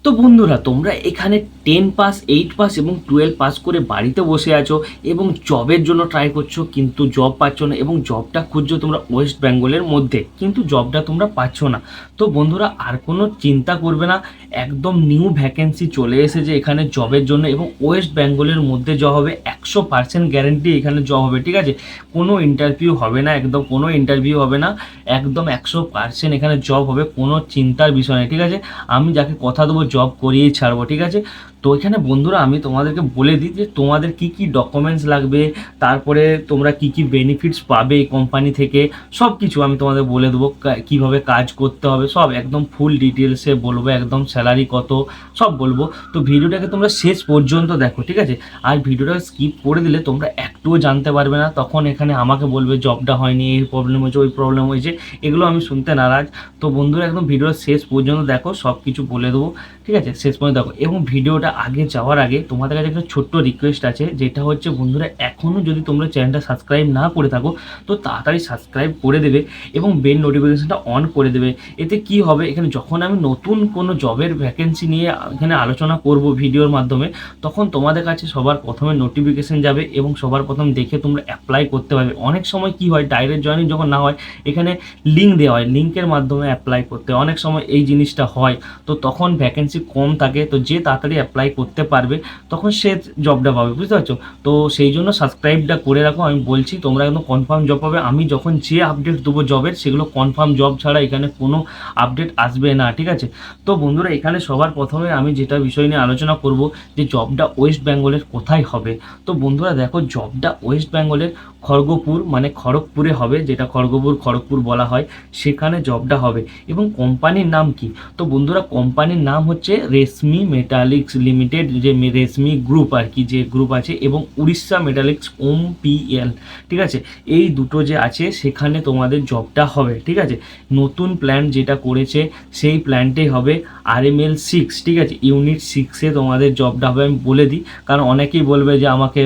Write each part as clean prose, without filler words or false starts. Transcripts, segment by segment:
তো বন্ধুরা, তোমরা এখানে 10 পাস, 8 পাস এবং 12 পাস করে বাড়িতে বসে আছো এবং জবের জন্য ট্রাই করছো, কিন্তু জব পাচ্ছ না এবং জবটা খুঁজছো তোমরা ওয়েস্ট বেঙ্গলের মধ্যে, কিন্তু জবটা তোমরা পাচ্ছ না। তো বন্ধুরা, আর কোনো চিন্তা করবে না, একদম নিউ ভ্যাকেন্সি চলে এসেছে এখানে জবের জন্য এবং ওয়েস্ট বেঙ্গলের মধ্যে জব হবে। 100% গ্যারেন্টি এখানে জব হবে, ঠিক আছে? কোনো ইন্টারভিউ হবে না, একদম কোনো ইন্টারভিউ হবে না, একদম 100% এখানে জব হবে, কোনো চিন্তার বিষয় নেই, ঠিক আছে? আমি যাকে কথা দেবো জব করিয়েই ছাড়বো, ঠিক আছে? তো এখানে বন্ধুরা আমি তোমাদেরকে বলে দিই যে তোমাদের কি কি ডকুমেন্টস লাগবে, তারপরে তোমরা কি কি বেনিফিটস পাবে এই কোম্পানি থেকে, সব কিছু আমি তোমাদের বলে দেবো। কীভাবে কাজ করতে হবে সব একদম ফুল ডিটেলসে বলবো, একদম স্যালারি কত সব বলবো। তো ভিডিওটাকে তোমরা শেষ পর্যন্ত দেখো, ঠিক আছে? আর ভিডিওটা স্কিপ করে দিলে তোমরা একটুও জানতে পারবে না, তখন এখানে আমাকে বলবে জবটা হয়নি, এই প্রবলেম হয়েছে, ওই প্রবলেম হয়েছে, এগুলো আমি শুনতে নারাজ। তো বন্ধুরা একদম ভিডিওটা শেষ পর্যন্ত দেখো, সব কিছু বলে দেবো, ঠিক আছে? শেষ পর্যন্ত দেখো। এবং ভিডিওটা আগে যাওয়ার আগে তোমাদের কাছে একটা ছোট্ট রিকোয়েস্ট আছে, যেটা হচ্ছে বন্ধুরা, এখনও যদি তোমরা চ্যানেলটা সাবস্ক্রাইব না করে থাকো তো তাড়াতাড়ি সাবস্ক্রাইব করে দেবে এবং বেল নোটিফিকেশনটা অন করে দেবে। এতে কি হবে, এখানে যখন আমি নতুন কোনো জবের ভ্যাকেন্সি নিয়ে এখানে আলোচনা করব ভিডিওর মাধ্যমে, তখন তোমাদের কাছে সবার প্রথমে নোটিফিকেশন যাবে এবং সবার প্রথম দেখে তোমরা অ্যাপ্লাই করতে পারবে। অনেক সময় কি হয়, ডাইরেক্ট জয়েনিং যখন না হয়, এখানে লিঙ্ক দেওয়া হয়, লিঙ্কের মাধ্যমে অ্যাপ্লাই করতে হয়, অনেক সময় এই জিনিসটা হয়। তো তখন ভ্যাকেন্সি কম থাকে, তো যে তাড়াতাড়ি অ্যাপ্লাই করতে পারবে তখন সে জবটা পাবে, বুঝতে পারছো? তো সেই জন্য সাবস্ক্রাইবটা করে রাখো। আমি বলছি তোমরা একদম কনফার্ম জব পাবে। আমি যখন যে আপডেট দেবো জবের, সেগুলো কনফার্ম জব ছাড়া এখানে কোনো আপডেট আসবে না, ঠিক আছে? তো বন্ধুরা, এখানে সবার প্রথমে আমি যেটা বিষয় নিয়ে আলোচনা করব, যে জবটা ওয়েস্ট বেঙ্গলের কোথায় হবে। তো বন্ধুরা দেখো, জবটা ওয়েস্ট বেঙ্গলের খড়গপুর, মানে খড়গপুরে হবে, যেটা খড়গপুর বলা হয়, সেখানে জবটা হবে। এবং কোম্পানির নাম কি? তো বন্ধুরা, কোম্পানির নাম হচ্ছে রেশমি মেটালিক্স লিমিটেড, যে রেশমি গ্রুপ আর কি, যে গ্রুপ আছে, এবং উড়িষ্যা মেটালিক্স OMPL, ঠিক আছে? এই দুটো যে আছে সেখানে তোমাদের জবটা হবে, ঠিক আছে? নতুন প্ল্যান যেটা করেছে সেই প্ল্যানটাই হবে RML 6, ঠিক আছে? ইউনিট 6-এ তোমাদের জবটা হবে। আমি বলে দিই, কারণ অনেকেই বলবে যে আমাকে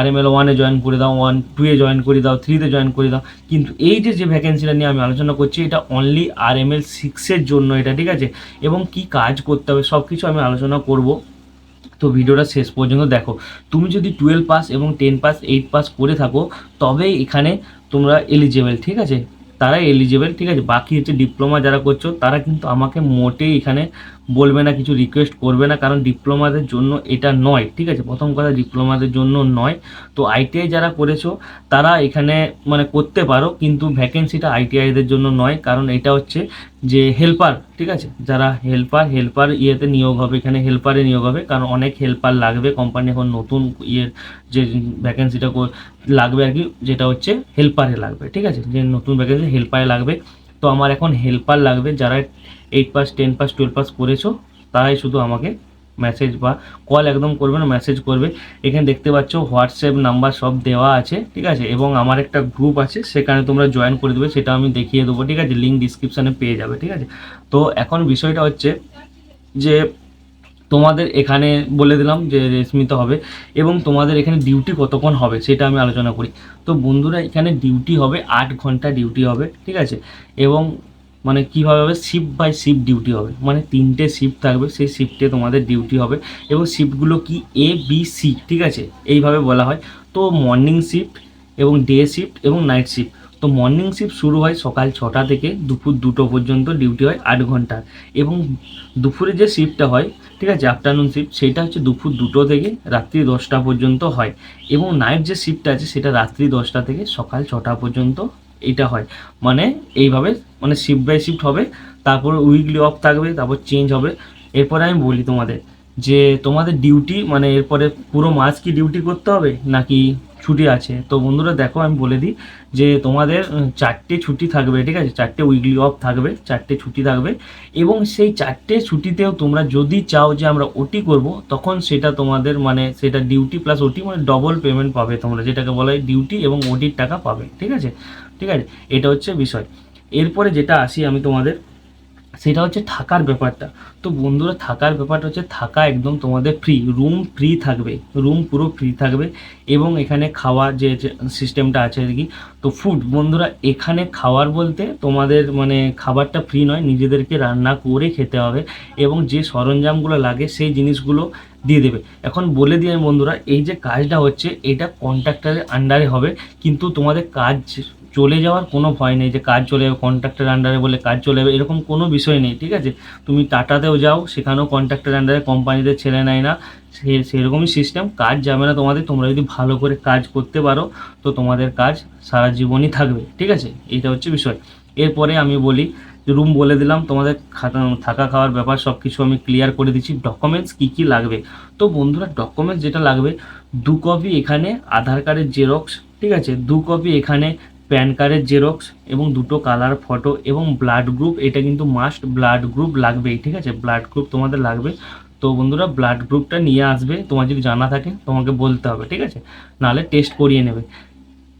RML 1-এ জয়েন করে দাও, 1-2-এ জয়েন করে দাও, 3-তে জয়েন করে দাও, কিন্তু এই যে ভ্যাকেন্সিটা নিয়ে আমি আলোচনা করছি, এটা অনলি RML 6-এর জন্য এটা, ঠিক আছে? এবং কি কাজ করতে হবে সব কিছু আমি আলোচনা করব। তো ভিডিওটা শেষ পর্যন্ত দেখো। তুমি যদি 12 পাস এবং 10 পাস, 8 পাস করে থাকো, তবেই এখানে তোমরা এলিজেবল, ঠিক আছে? তারাই এলিজেবল, ঠিক আছে? বাকি হচ্ছে ডিপ্লোমা যারা করছো, তারা কিন্তু আমাকে মোটেই এখানে বলবে না, কিছু রিকোয়েস্ট করবে না, কারণ ডিপ্লোমাদের জন্য এটা নয়, ঠিক আছে? প্রথম কথা, ডিপ্লোমাদের জন্য নয়। তো ITI যারা করেছো তারা এখানে মানে করতে পারো, কিন্তু ভ্যাকেন্সিটা ITIদের জন্য নয়, কারণ এটা হচ্ছে যে হেল্পার, ঠিক আছে? যারা হেল্পার ইয়েতে নিয়োগ হবে, এখানে হেল্পারে নিয়োগ হবে, কারণ অনেক হেল্পার লাগবে। কোম্পানি এখন নতুন ইয়ের যে ভ্যাকেন্সিটা লাগবে আর কি, যেটা হচ্ছে হেল্পারে লাগবে, ঠিক আছে? যে নতুন ভ্যাকেন্সি হেল্পারে লাগবে। তো আমার এখন হেল্পার লাগবে। যারা 8 পাস, 10 পাস, 12 পাস করেছো তারাই শুধু আমাকে মেসেজ বা কল একদম করবে না, মেসেজ করবে। এখানে দেখতে পাচ্ছ হোয়াটসঅ্যাপ নাম্বার সব দেওয়া আছে, ঠিক আছে? এবং আমার একটা গ্রুপ আছে, সেখানে তোমরা জয়েন করে দেবে, সেটা আমি দেখিয়ে দেবো, ঠিক আছে? লিঙ্ক ডিসক্রিপশানে পেয়ে যাবে, ঠিক আছে? তো এখন বিষয়টা হচ্ছে যে তোমাদের এখানে বলে দিলাম যে রেশমিতে হবে, এবং তোমাদের এখানে ডিউটি কতক্ষণ হবে সেটা আমি আলোচনা করি। তো বন্ধুরা, এখানে ডিউটি হবে 8 ঘন্টা ডিউটি হবে, ঠিক আছে? এবং মানে কীভাবে হবে, শিফট বাই শিফট ডিউটি হবে, মানে 3টে শিফট থাকবে, সেই শিফটে তোমাদের ডিউটি হবে। এবং শিফটগুলো কি ABC, ঠিক আছে? এইভাবে বলা হয়। তো মর্নিং শিফট এবং ডে শিফট এবং নাইট শিফট। তো মর্নিং শিফট শুরু হয় সকাল 6টা থেকে দুপুর 2টো পর্যন্ত, ডিউটি হয় 8 ঘন্টা। এবং দুপুরে যে শিফটটা হয়, ঠিক আছে, আফটারনুন শিফট, সেটা হচ্ছে দুপুর 2টো থেকে রাত্রি 10টা পর্যন্ত হয়। এবং নাইট যে শিফটটা আছে সেটা রাত্রি 10টা থেকে সকাল 6টা পর্যন্ত এটা হয়। মানে এইভাবে মানে শিফট বাই শিফট হবে। তারপর উইকলি অফ থাকবে, তারপর চেঞ্জ হবে। এরপরে আমি বলি তোমাদের যে তোমাদের ডিউটি মানে এরপরে পুরো মাস কি ডিউটি করতে হবে নাকি ছুটি আছে। তো বন্ধুরা দেখো, আমি বলে দিই যে তোমাদের 4টে ছুটি থাকবে, ঠিক আছে? 4টে উইকলি অফ থাকবে, 4টে ছুটি থাকবে। এবং সেই 4টে ছুটিতেও তোমরা যদি চাও যে আমরা ওটি করব, তখন সেটা তোমাদের মানে সেটা ডিউটি প্লাস ওটি, মানে ডবল পেমেন্ট পাবে তোমরা, যেটাকে বলা হয় ডিউটি এবং ওটির টাকা পাবে, ঠিক আছে? ঠিক আছে, এটা হচ্ছে বিষয়। এরপরে যেটা আসি আমি তোমাদের সেটা হচ্ছে থাকার ব্যাপারটা। তো বন্ধুরা থাকার ব্যাপারটা হচ্ছে থাকা একদম তোমাদের ফ্রি, রুম ফ্রি থাকবে, রুম পুরো ফ্রি থাকবে। এবং এখানে খাওয়ার যে সিস্টেমটা আছে আর কি, তো ফুড বন্ধুরা এখানে খাওয়ার বলতে তোমাদের মানে খাবারটা ফ্রি নয়, নিজেদেরকে রান্না করে খেতে হবে এবং যে সরঞ্জামগুলো লাগে সেই জিনিসগুলো দিয়ে দেবে। এখন বলে দিয়ে বন্ধুরা, এই যে কাজটা হচ্ছে এটা কন্ট্রাক্টরের আন্ডারে হবে, কিন্তু তোমাদের কাজ চলে যাওয়ার কোনো ভয় নেই যে কাজ চলে যাবে, কন্ট্রাক্টর আন্ডারে বলে কাজ চলে যাবে এরকম কোনো বিষয় নেই, ঠিক আছে। তুমি টাটাতেও যাও, সেখানেও কন্ট্রাক্টর আন্ডারে কোম্পানিতে ছেড়ে নেয় না, সেরকমই সিস্টেম। কাজ যাবে না তোমাদের, তোমরা যদি ভালো করে কাজ করতে পারো তো তোমাদের কাজ সারা জীবনই থাকবে, ঠিক আছে। এইটা হচ্ছে বিষয়। এরপরে আমি বলি, রুম বলে দিলাম, তোমাদের থাকা খাওয়ার ব্যাপার সব কিছু আমি ক্লিয়ার করে দিচ্ছি। ডকুমেন্টস কী কী লাগবে, তো বন্ধুরা ডকুমেন্টস যেটা লাগবে, 2 কপি এখানে আধার কার্ডের জেরক্স, ঠিক আছে, 2 কপি এখানে প্যান কার্ডের জেরক্স এবং 2টো কালার ফটো এবং ব্লাড গ্রুপ, এটা কিন্তু মাস্ট ব্লাড গ্রুপ লাগবেই, ঠিক আছে, ব্লাড গ্রুপ তোমাদের লাগবে। তো বন্ধুরা ব্লাড গ্রুপটা নিয়ে আসবে, তোমার যদি জানা থাকে তোমাকে বলতে হবে, ঠিক আছে, নাহলে টেস্ট করিয়ে নেবে।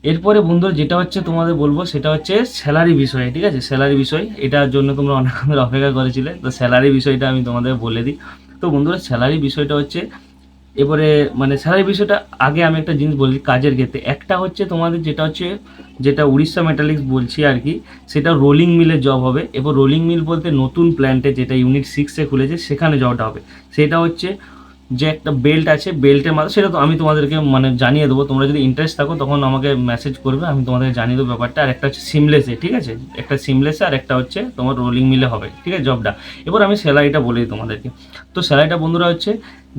এরপরে বন্ধুরা যেটা হচ্ছে তোমাদের বলবো সেটা হচ্ছে স্যালারি বিষয়, ঠিক আছে, স্যালারি বিষয়, এটার জন্য তোমরা অনেকক্ষণ অপেক্ষা করেছিলে, তো স্যালারি বিষয়টা আমি তোমাদের বলে দিই। তো বন্ধুরা স্যালারি বিষয়টা হচ্ছে, এবারে মানে স্যালারি বিষয়টা আগে আমি একটা জিনিস বলি কাজের ক্ষেত্রে, একটা হচ্ছে তোমাদের যেটা হচ্ছে, যেটা উড়িষ্যা মেটালিক্স বলছি আর কি, সেটা রোলিং মিলে জব হবে। এবার রোলিং মিল বলতে নতুন প্ল্যান্টে যেটা ইউনিট 6-এ খুলেছে সেখানে জবটা হবে। সেটা হচ্ছে যে একটা বেল্ট আছে, বেল্টের মাথা, সেটা তো আমি তোমাদেরকে মানে জানিয়ে দেবো, তোমরা যদি ইন্টারেস্ট থাকো তখন আমাকে মেসেজ করবে, আমি তোমাদের জানিয়ে দেবো ব্যাপারটা। আর একটা হচ্ছে সিমলেসে, ঠিক আছে, একটা সিমলেসে আর একটা হচ্ছে তোমার রোলিং মিলে হবে, ঠিক আছে জবটা। এবার আমি স্যালারিটা বলে দিই তোমাদেরকে। তো স্যালারিটা বন্ধুরা হচ্ছে,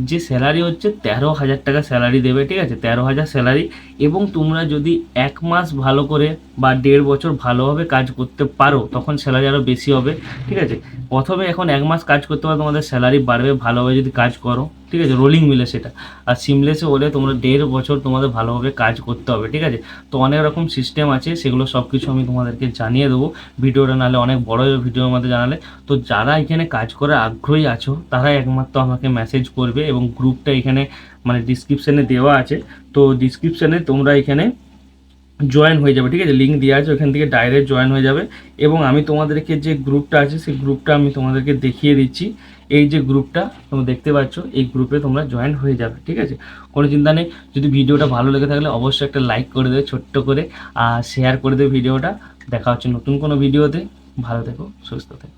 যে স্যালারি হচ্ছে 13,000 টাকা স্যালারি দেবে, ঠিক আছে, 13,000 স্যালারি। এবং তোমরা যদি 1 মাস ভালো করে বা 1.5 বছর ভালোভাবে কাজ করতে পারো তখন স্যালারি আরও বেশি হবে, ঠিক আছে। প্রথমে এখন 1 মাস কাজ করতে পারো, তোমাদের স্যালারি বাড়বে ভালোভাবে যদি কাজ করো, ঠিক আছে, রোলিং মিলে সেটা। আর সিমলেসে হলে তোমরা 1.5 বছর তোমাদের ভালোভাবে কাজ করতে হবে, ঠিক আছে। তো অনেক রকম সিস্টেম আছে, সেগুলো সব কিছু আমি তোমাদেরকে জানিয়ে দেবো ভিডিওটা, নাহলে অনেক বড় ভিডিওর মধ্যে জানালে। তো যারা এখানে কাজ করার আগ্রহী আছো তারাই একমাত্র আমাকে মেসেজ করবে, এবং গ্রুপটা এখানে মানে ডিসক্রিপশানে দেওয়া আছে, তো ডিসক্রিপশানে তোমরা এখানে জয়েন হয়ে যাবে, ঠিক আছে, লিঙ্ক দেওয়া আছে, ওখান থেকে ডাইরেক্ট জয়েন হয়ে যাবে। এবং আমি তোমাদেরকে যে গ্রুপটা আছে সেই গ্রুপটা আমি তোমাদেরকে দেখিয়ে দিচ্ছি। এই যে গ্রুপটা তোমরা দেখতে পাচ্ছ, এই গ্রুপে তোমরা জয়েন হয়ে যাবে, ঠিক আছে, কোনো চিন্তা নেই। যদি ভিডিওটা ভালো লেগে থাকলে অবশ্যই একটা লাইক করে দেবে ছোট্ট করে, আর শেয়ার করে দেবে ভিডিওটা। দেখা হচ্ছে নতুন কোনো ভিডিওতে, ভালো থেকো, সুস্থ থেকো।